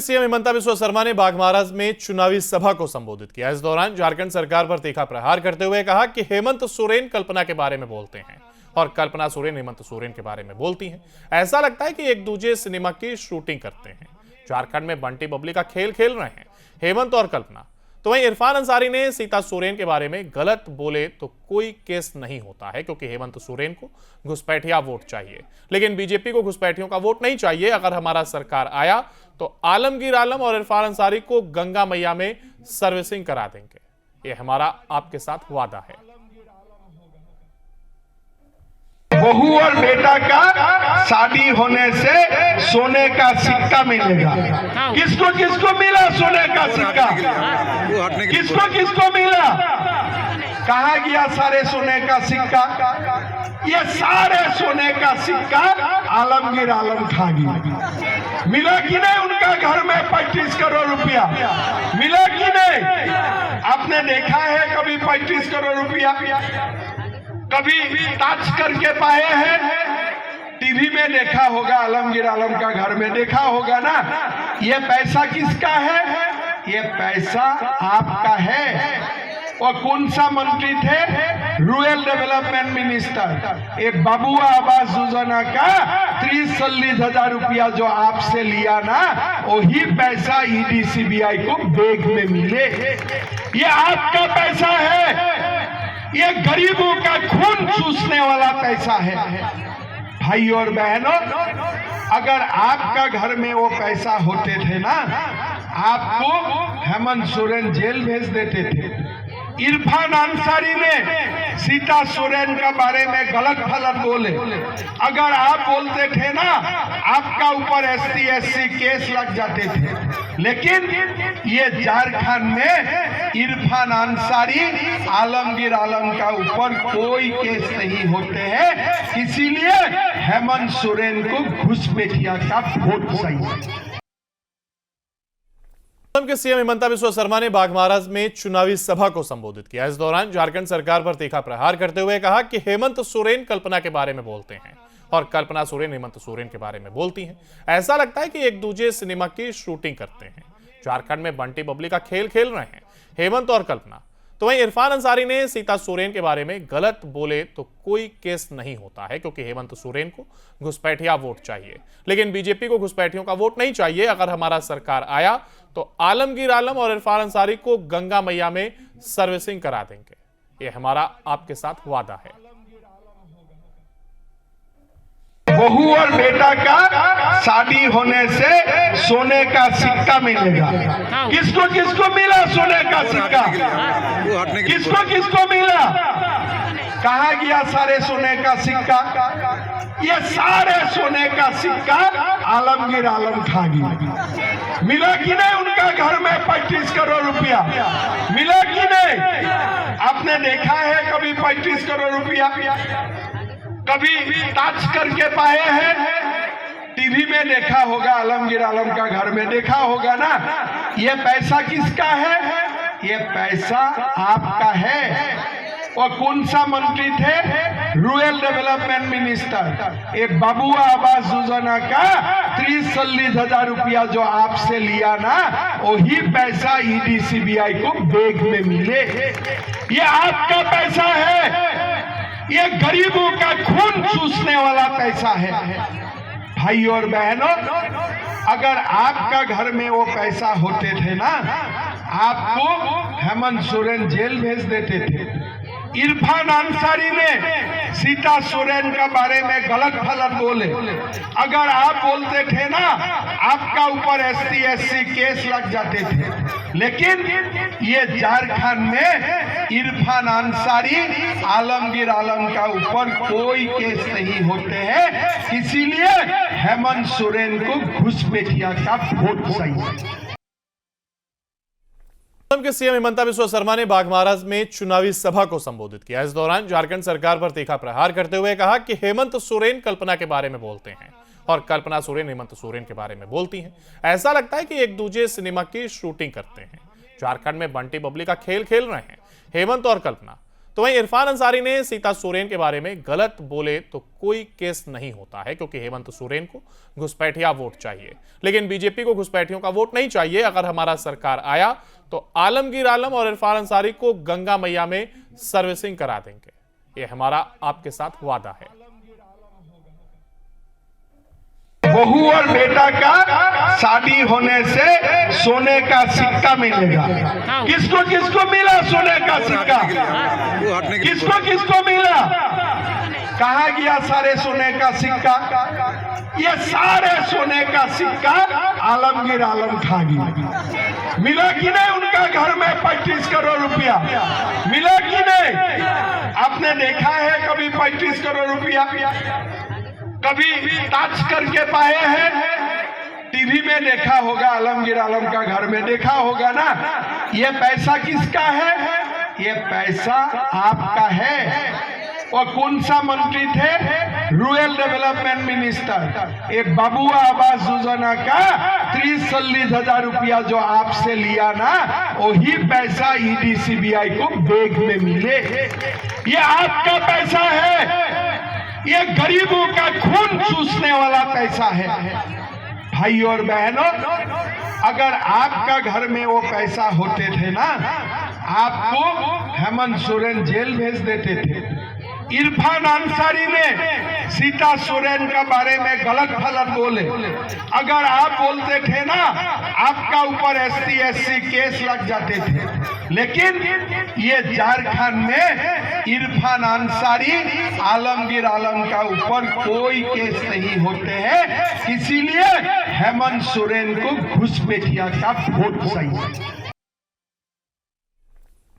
CM Himanta Biswa Sharma ने बाघमारा में चुनावी सभा को संबोधित किया। इस दौरान झारखंड सरकार पर तीखा प्रहार करते हुए कहा कि हेमंत सोरेन कल्पना के बारे में बोलते हैं और कल्पना सोरेन हेमंत सोरेन के बारे में बोलती हैं। ऐसा लगता है कि एक दूसरे सिनेमा की शूटिंग करते हैं। झारखंड में बंटी बबली का खेल खेल रहे हैं हेमंत और कल्पना। तो वहीं इरफान अंसारी ने सीता सोरेन के बारे में गलत बोले तो कोई केस नहीं होता है, क्योंकि हेमंत सोरेन को घुसपैठिया वोट चाहिए, लेकिन बीजेपी को घुसपैठियों का वोट नहीं चाहिए। अगर हमारा सरकार आया तो आलमगीर आलम और इरफान अंसारी को गंगा मैया में सर्विसिंग करा देंगे। ये हमारा आपके साथ वादा है। बहू और बेटा का शादी होने से सोने का सिक्का मिलेगा। किसको किसको मिला सोने का सिक्का? किसको किसको मिला? कहा गया सारे सोने का सिक्का? ये सारे सोने का सिक्का आलमगीर आलम खा गया। मिला कि नहीं उनका घर में 35 करोड़ रुपया? मिला कि नहीं? आपने देखा है कभी 35 करोड़ रुपया? कभी टच करके पाए हैं? टीवी में देखा होगा, आलमगीर आलम का घर में देखा होगा ना। ये पैसा किसका है? ये पैसा आपका है। और कौन सा मंत्री थे? Rural development minister. एक बबुआ आवास योजना का 30-40,000 रुपया जो आपसे लिया ना, वही पैसा ईडी सीबीआई को बैग में मिले। ये आपका पैसा है। ये गरीबों का खून चूसने वाला पैसा है। भाई और बहनों, अगर आपका घर में वो पैसा होते थे ना, आपको हेमंत सोरेन जेल भेज देते थे। इरफान अंसारी ने सीता सोरेन के बारे में गलत फलत बोले। अगर आप बोलते थे ना, आपका ऊपर ST/SC केस लग जाते थे। लेकिन ये झारखंड में इरफान अंसारी, आलमगीर आलम का ऊपर कोई केस नहीं होते हैं। इसीलिए हेमंत सोरेन को घुसपैठिया का वोट चाहिए। के सीएम हिमंता बिस्वा शर्मा ने बाघमारा में चुनावी सभा को संबोधित किया। इस दौरान झारखंड सरकार पर तीखा प्रहार करते हुए कहा कि हेमंत सोरेन कल्पना के बारे में बोलते हैं और कल्पना सोरेन हेमंत सोरेन के बारे में बोलती हैं। ऐसा लगता है कि एक दूसरे सिनेमा की शूटिंग करते हैं। झारखंड में बंटी बबली का खेल खेल रहे हैं हेमंत और कल्पना। तो वहीं इरफान अंसारी ने सीता सोरेन के बारे में गलत बोले तो कोई केस नहीं होता है, क्योंकि हेमंत सोरेन को घुसपैठिया वोट चाहिए, लेकिन बीजेपी को घुसपैठियों का वोट नहीं चाहिए। अगर हमारा सरकार आया तो आलमगीर आलम और इरफान अंसारी को गंगा मैया में सर्विसिंग करा देंगे। ये हमारा आपके साथ वादा है। बहू और बेटा का शादी होने से सोने का सिक्का मिलेगा। किसको किसको मिला सोने का सिक्का? किसको किसको मिला? कहा गया सारे सोने का सिक्का? ये सारे सोने का सिक्का आलमगीर आलम खा गया। मिला कि नहीं उनका घर में 35 करोड़ रुपया? मिला कि नहीं? आपने देखा है कभी 35 करोड़ रुपया? कभी टच करके पाए हैं? टीवी में देखा होगा, आलमगीर आलम का घर में देखा होगा ना। ये पैसा किसका है? ये पैसा आपका है। और कौन सा मंत्री थे? Rural development minister. एक बबुआ आवास योजना का 30-40,000 रुपया जो आपसे लिया ना, वही पैसा ईडी सीबीआई को बैग में मिले। ये आपका पैसा है। ये गरीबों का खून चूसने वाला पैसा है। भाई और बहनों, अगर आपका घर में वो पैसा होते थे ना, आपको हेमंत सोरेन जेल भेज देते थे। इरफान अंसारी ने सीता सोरेन के बारे में गलत फलत बोले। अगर आप बोलते थे ना, आपका ऊपर ST/SC केस लग जाते थे। लेकिन ये झारखंड में इरफान अंसारी, आलमगीर आलम का ऊपर कोई केस नहीं होते हैं। इसीलिए हेमंत सोरेन को घुसपैठिया का वोट चाहिए। के सीएम हिमंता बिस्वा शर्मा ने बाघमारा में चुनावी सभा को संबोधित किया। इस दौरान झारखंड सरकार पर तीखा प्रहार करते हुए कहा कि हेमंत सोरेन कल्पना के बारे में बोलते हैं और कल्पना सोरेन हेमंत सोरेन के बारे में बोलती हैं। ऐसा लगता है कि एक दूसरे सिनेमा की शूटिंग करते हैं। झारखंड में बंटी बबली का खेल खेल रहे हैं हेमंत और कल्पना। तो वहीं इरफान अंसारी ने सीता सोरेन के बारे में गलत बोले तो कोई केस नहीं होता है, क्योंकि हेमंत सोरेन को घुसपैठिया वोट चाहिए, लेकिन बीजेपी को घुसपैठियों का वोट नहीं चाहिए। अगर हमारा सरकार आया तो आलमगीर आलम और इरफान अंसारी को गंगा मैया में सर्विसिंग करा देंगे। ये हमारा आपके साथ वादा है। बहू और बेटा का शादी होने से सोने का सिक्का मिलेगा। किसको किसको मिला सोने का सिक्का? किसको किसको मिला? कहाँ गया सारे सोने का सिक्का? ये सारे सोने का सिक्का आलमगीर आलम खा गया। मिला कि नहीं उनका घर में 35 करोड़ रुपया? मिला कि नहीं? आपने देखा है कभी 35 करोड़ रुपया? कभी टच करके पाए हैं? टीवी में देखा होगा, आलमगीर आलम का घर में देखा होगा ना। ये पैसा किसका है? ये पैसा आपका है। और कौन सा मंत्री थे? Rural development minister. ये बबुआ आवास योजना का 30-40,000 रुपया जो आपसे लिया ना, वही पैसा ईडी सीबीआई को बैग में मिले। ये आपका पैसा है। ये गरीबों का खून चूसने वाला पैसा है। भाई और बहनों, अगर आपका घर में वो पैसा होते थे ना, आपको हेमंत सोरेन जेल भेज देते थे। इरफान अंसारी ने सीता सोरेन के बारे में गलत फलत बोले। अगर आप बोलते थे ना, आपका ऊपर SC/SC केस लग जाते थे। लेकिन ये झारखंड में इरफान अंसारी, आलमगीर आलम का ऊपर कोई केस नहीं होते हैं। इसीलिए हेमंत सोरेन को घुसपैठिया का वोट चाहिए।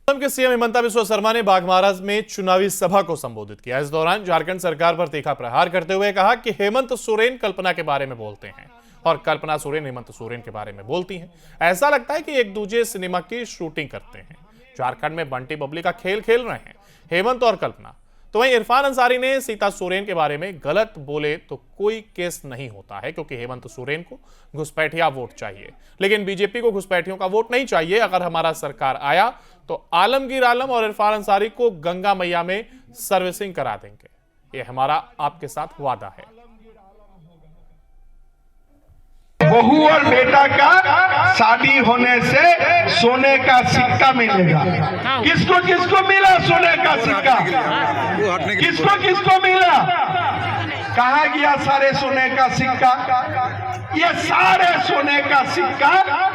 असम के सीएम हिमंता बिस्वा शर्मा ने बाघमारा में चुनावी सभा को संबोधित किया। इस दौरान झारखंड सरकार पर तीखा प्रहार करते हुए कहा कि हेमंत सोरेन कल्पना के बारे में बोलते हैं और कल्पना सोरेन हेमंत सोरेन के बारे में बोलती हैं। ऐसा लगता है कि एक दूसरे सिनेमा की शूटिंग करते हैं। झारखंड में बंटी बबली का खेल खेल रहे हैं हेमंत और कल्पना। तो वहीं इरफान अंसारी ने सीता सोरेन के बारे में गलत बोले तो कोई केस नहीं होता है, क्योंकि हेमंत सोरेन को घुसपैठिया वोट चाहिए, लेकिन बीजेपी को घुसपैठियों का वोट नहीं चाहिए। अगर हमारा सरकार आया तो आलमगीर आलम और इरफान अंसारी को गंगा मैया में सर्विसिंग करा देंगे। ये हमारा आपके साथ वादा है। बहू और बेटा का शादी होने से सोने का सिक्का मिलेगा। किसको किसको मिला सोने का सिक्का? किसको किसको मिला? कहाँ गया सारे सोने का सिक्का? ये सारे सोने का सिक्का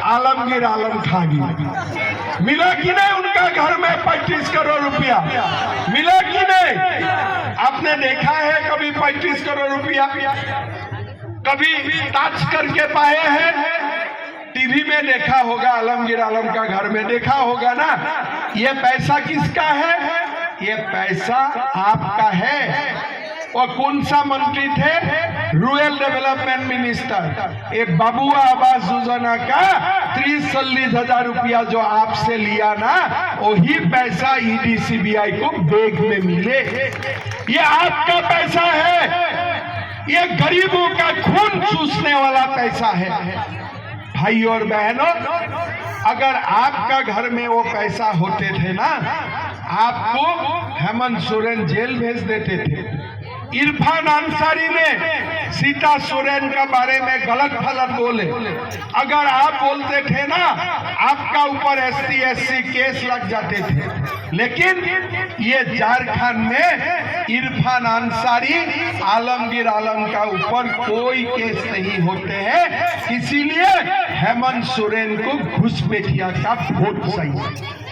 आलमगीर आलम खा गया। मिला कि नहीं उनका घर में 35 करोड़ रुपया? मिला कि नहीं? आपने देखा है कभी 35 करोड़ रुपया? कभी टच करके पाए हैं? टीवी में देखा होगा, आलमगीर आलम का घर में देखा होगा ना। ये पैसा किसका है? ये पैसा आपका है। और कौन सा मंत्री थे? Rural development minister. ये बबुआ आवास योजना का 30-40,000 रुपया जो आपसे लिया ना, वही पैसा ईडी सीबीआई को बैग में मिले। ये आपका पैसा है। ये गरीबों का खून चूसने वाला पैसा है। भाई और बहनों, अगर आपका घर में वो पैसा होते थे ना, आपको हेमंत सोरेन जेल भेज देते थे। इरफान अंसारी ने सीता सोरेन के बारे में गलत फलत बोले। अगर आप बोलते थे ना, आपका ऊपर SC/SC केस लग जाते थे। लेकिन ये झारखंड में इरफान अंसारी, आलमगीर आलम का ऊपर कोई केस नहीं होते हैं। इसीलिए हेमंत सोरेन को घुसपैठिया का वोट चाहिए।